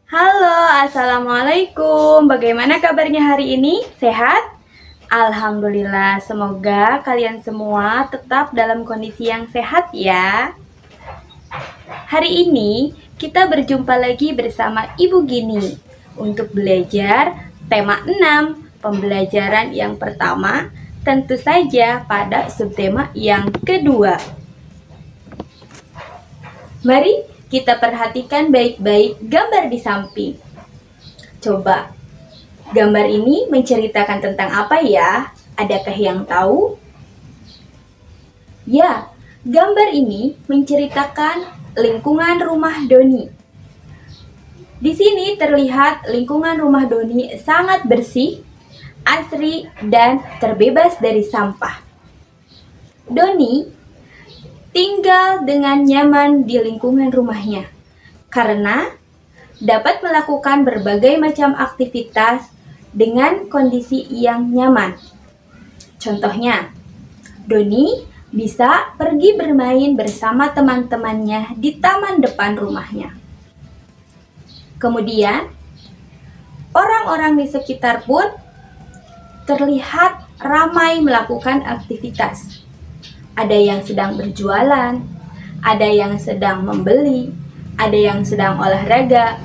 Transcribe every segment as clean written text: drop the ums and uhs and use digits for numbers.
Halo, Assalamualaikum. Bagaimana kabarnya hari ini? Sehat? Alhamdulillah, semoga kalian semua tetap dalam kondisi yang sehat ya. Hari ini kita berjumpa lagi bersama Ibu Gini untuk belajar tema 6, pembelajaran yang pertama, tentu saja pada subtema yang kedua. Mari kita perhatikan baik-baik gambar di samping. Coba, gambar ini menceritakan tentang apa ya? Adakah yang tahu? Ya, gambar ini menceritakan lingkungan rumah Doni. Di sini terlihat lingkungan rumah Doni sangat bersih, asri, dan terbebas dari sampah. Doni tinggal dengan nyaman di lingkungan rumahnya karena dapat melakukan berbagai macam aktivitas dengan kondisi yang nyaman. Contohnya, Doni bisa pergi bermain bersama teman-temannya di taman depan rumahnya. Kemudian, orang-orang di sekitar pun terlihat ramai melakukan aktivitas. Ada yang sedang berjualan, ada yang sedang membeli, ada yang sedang olahraga,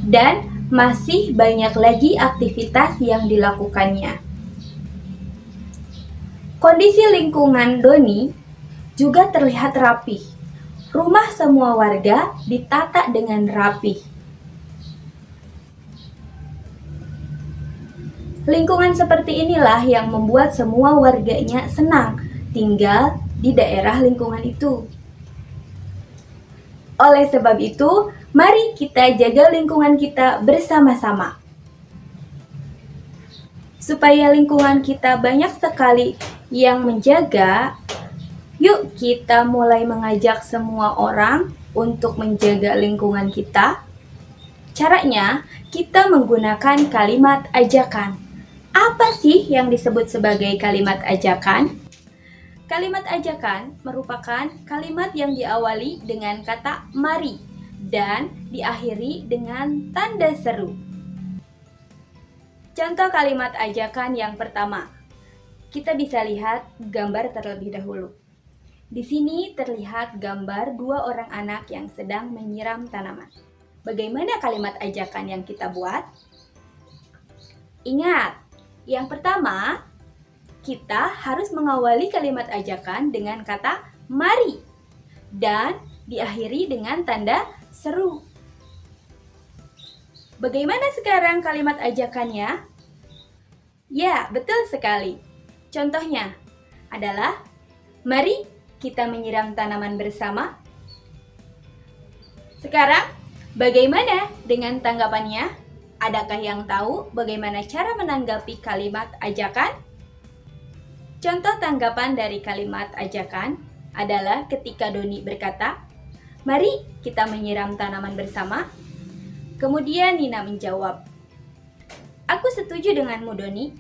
dan masih banyak lagi aktivitas yang dilakukannya. Kondisi lingkungan Doni juga terlihat rapi. Rumah semua warga ditata dengan rapi. Lingkungan seperti inilah yang membuat semua warganya senang tinggal di daerah lingkungan itu. Oleh sebab itu, mari kita jaga lingkungan kita bersama-sama. Supaya lingkungan kita banyak sekali yang menjaga, yuk kita mulai mengajak semua orang untuk menjaga lingkungan kita. Caranya, kita menggunakan kalimat ajakan. Apa sih yang disebut sebagai kalimat ajakan? Kalimat ajakan merupakan kalimat yang diawali dengan kata mari dan diakhiri dengan tanda seru. Contoh kalimat ajakan yang pertama, kita bisa lihat gambar terlebih dahulu. Di sini terlihat gambar dua orang anak yang sedang menyiram tanaman. Bagaimana kalimat ajakan yang kita buat? Ingat, yang pertama, kita harus mengawali kalimat ajakan dengan kata mari dan diakhiri dengan tanda seru. Bagaimana sekarang kalimat ajakannya? Ya, betul sekali. Contohnya adalah, mari kita menyiram tanaman bersama. Sekarang, bagaimana dengan tanggapannya? Adakah yang tahu bagaimana cara menanggapi kalimat ajakan? Contoh tanggapan dari kalimat ajakan adalah ketika Doni berkata, mari kita menyiram tanaman bersama. Kemudian Nina menjawab, aku setuju denganmu Doni.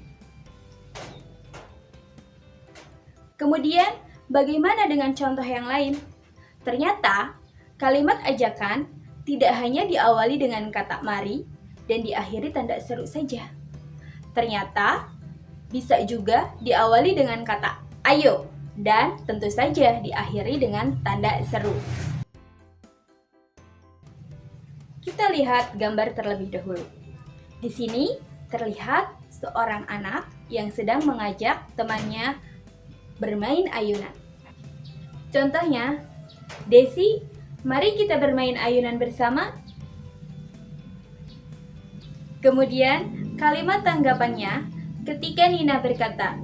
Kemudian, bagaimana dengan contoh yang lain? Ternyata, kalimat ajakan tidak hanya diawali dengan kata mari dan diakhiri tanda seru saja. Ternyata, bisa juga diawali dengan kata ayo dan tentu saja diakhiri dengan tanda seru. Kita lihat gambar terlebih dahulu. Di sini terlihat seorang anak yang sedang mengajak temannya bermain ayunan. Contohnya, Desi, mari kita bermain ayunan bersama. Kemudian, kalimat tanggapannya ketika Nina berkata,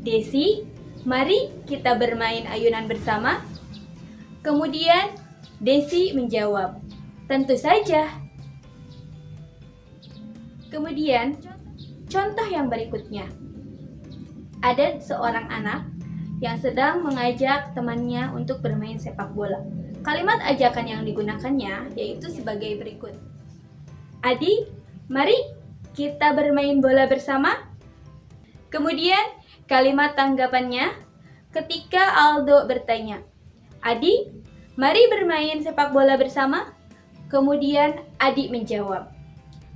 Desi, mari kita bermain ayunan bersama. Kemudian, Desi menjawab, tentu saja. Kemudian, contoh yang berikutnya. Ada seorang anak yang sedang mengajak temannya untuk bermain sepak bola. Kalimat ajakan yang digunakannya yaitu sebagai berikut. Adi, mari kita bermain bola bersama. Kemudian kalimat tanggapannya ketika Aldo bertanya, Adi, mari bermain sepak bola bersama. Kemudian adik menjawab,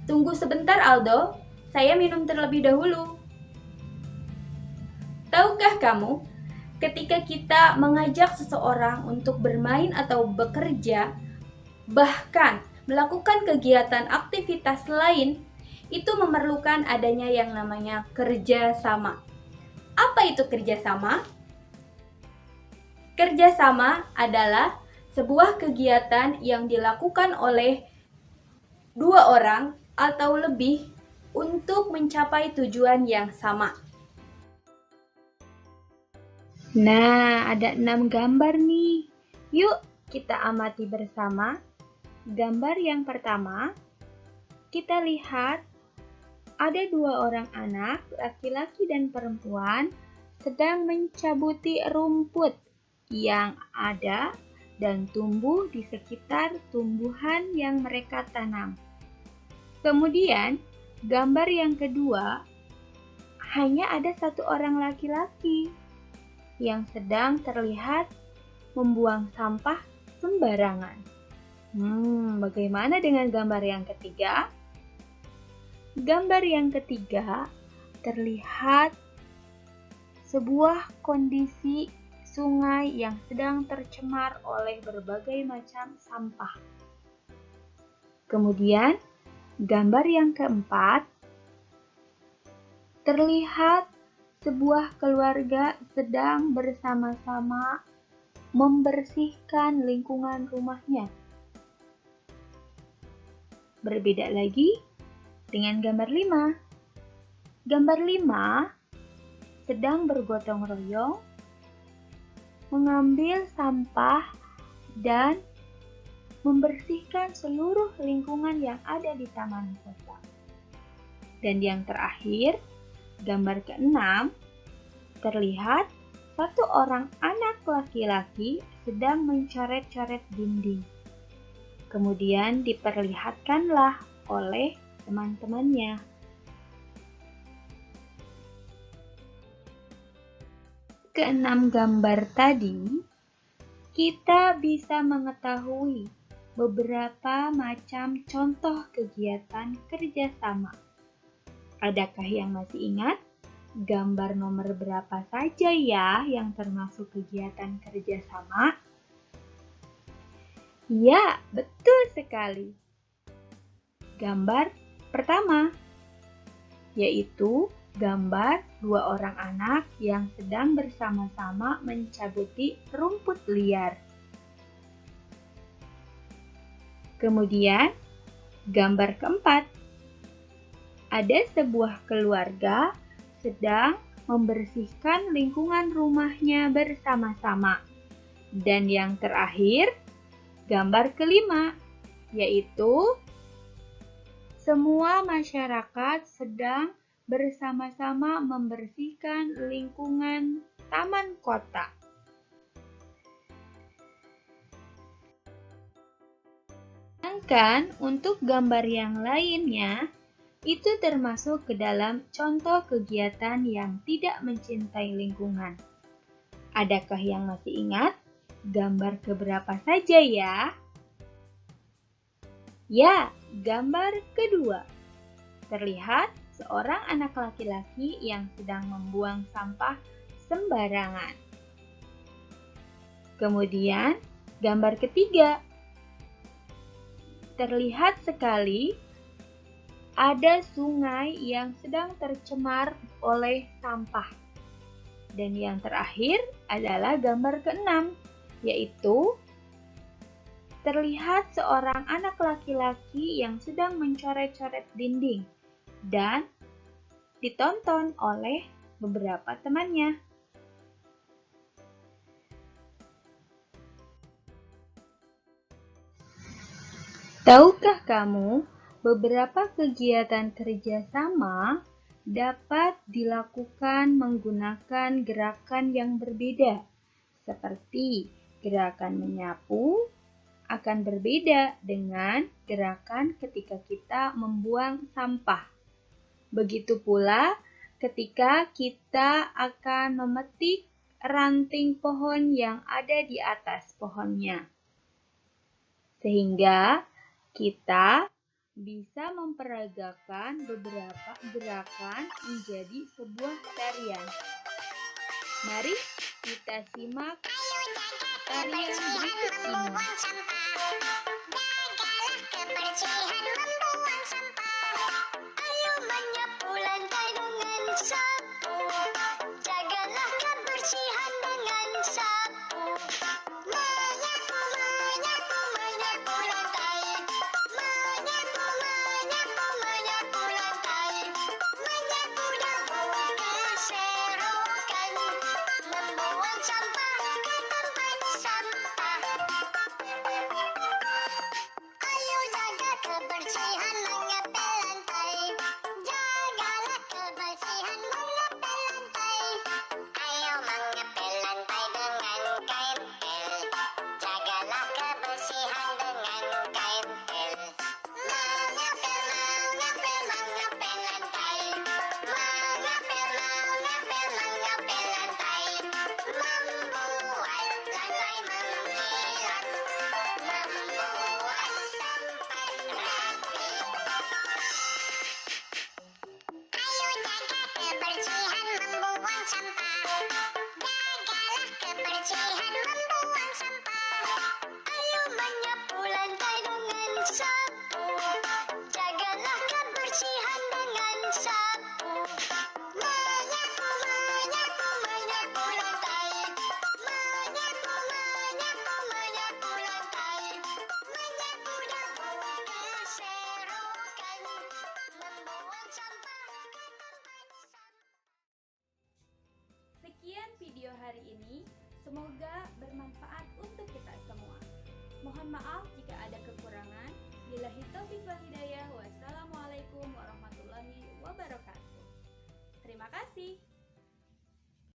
"Tunggu sebentar Aldo, saya minum terlebih dahulu." Tahukah kamu, ketika kita mengajak seseorang untuk bermain atau bekerja, bahkan melakukan kegiatan aktivitas lain, itu memerlukan adanya yang namanya kerjasama. Apa itu kerjasama? Kerjasama adalah sebuah kegiatan yang dilakukan oleh dua orang atau lebih untuk mencapai tujuan yang sama. Nah, ada 6 gambar nih. Yuk kita amati bersama. Gambar yang pertama, kita lihat ada dua orang anak, laki-laki dan perempuan, sedang mencabuti rumput yang ada dan tumbuh di sekitar tumbuhan yang mereka tanam. Kemudian, gambar yang kedua, hanya ada satu orang laki-laki yang sedang terlihat membuang sampah sembarangan. Bagaimana dengan gambar yang ketiga? Gambar yang ketiga terlihat sebuah kondisi sungai yang sedang tercemar oleh berbagai macam sampah. Kemudian, gambar yang keempat terlihat sebuah keluarga sedang bersama-sama membersihkan lingkungan rumahnya. Berbeda lagi dengan gambar 5. Gambar 5 sedang bergotong royong mengambil sampah dan membersihkan seluruh lingkungan yang ada di taman kota. Dan yang terakhir, gambar ke-6 terlihat satu orang anak laki-laki sedang mencoret-coret dinding. Kemudian diperlihatkanlah oleh teman-temannya. Keenam gambar tadi, kita bisa mengetahui beberapa macam contoh kegiatan kerjasama. Adakah yang masih ingat gambar nomor berapa saja ya yang termasuk kegiatan kerjasama? Ya, betul sekali. Gambar pertama, yaitu gambar dua orang anak yang sedang bersama-sama mencabuti rumput liar. Kemudian, gambar keempat, ada sebuah keluarga sedang membersihkan lingkungan rumahnya bersama-sama. Dan yang terakhir, gambar kelima, yaitu semua masyarakat sedang bersama-sama membersihkan lingkungan taman kota. Sedangkan untuk gambar yang lainnya, itu termasuk ke dalam contoh kegiatan yang tidak mencintai lingkungan. Adakah yang masih ingat gambar keberapa saja ya? Ya, gambar kedua. Terlihat seorang anak laki-laki yang sedang membuang sampah sembarangan. Kemudian, gambar ketiga. Terlihat sekali ada sungai yang sedang tercemar oleh sampah. Dan yang terakhir adalah gambar ke-6, yaitu terlihat seorang anak laki-laki yang sedang mencoret-coret dinding dan ditonton oleh beberapa temannya. Tahukah kamu, beberapa kegiatan kerjasama dapat dilakukan menggunakan gerakan yang berbeda, seperti gerakan menyapu akan berbeda dengan gerakan ketika kita membuang sampah. Begitu pula ketika kita akan memetik ranting pohon yang ada di atas pohonnya. Sehingga Kita bisa memperagakan beberapa gerakan menjadi sebuah tarian. Mari kita simak tarian berikut ini. Kebersihan membuang sampah. Ayo menyapu lantai dengan sapu. Jagalah kebersihan dengan sapu. Menyapu, menyapu, menyapu lantai. Menyapu, menyapu, menyapu lantai. Menyapu debu berserakan. Membuang sampah ke tempat sampah. Ayo jaga kebersihan mengepel lantai. Jagalah kebersihan mengepel lantai. Ayo mengepel lantai dengan kain pel. Jagalah kebersihan dengan kain pel. Mengepel, mengepel, mengepel lantai. Mengepel, mengepel, mengepel lantai. Membuat lantai mengkilat. Membuat tempat rapi. Ayo jaga kebersihan membuang sampah. Jagalah kebersihan membuang sampah. Ayo menyapu lantai dengan sapu. Jagalah kebersihan dengan sapu. Menyapu, menyapu, menyapu lantai. Menyapu, menyapu, menyapu lantai. Menyapu debu berserakan. Membuang sampah ke tempat sampah. Sekian video hari ini, semoga bermanfaat untuk kita semua. Mohon maaf jika ada kekurangan. Billahi taufiq wal hidayah. Wassalamualaikum warahmatullahi wabarakatuh. Terima kasih.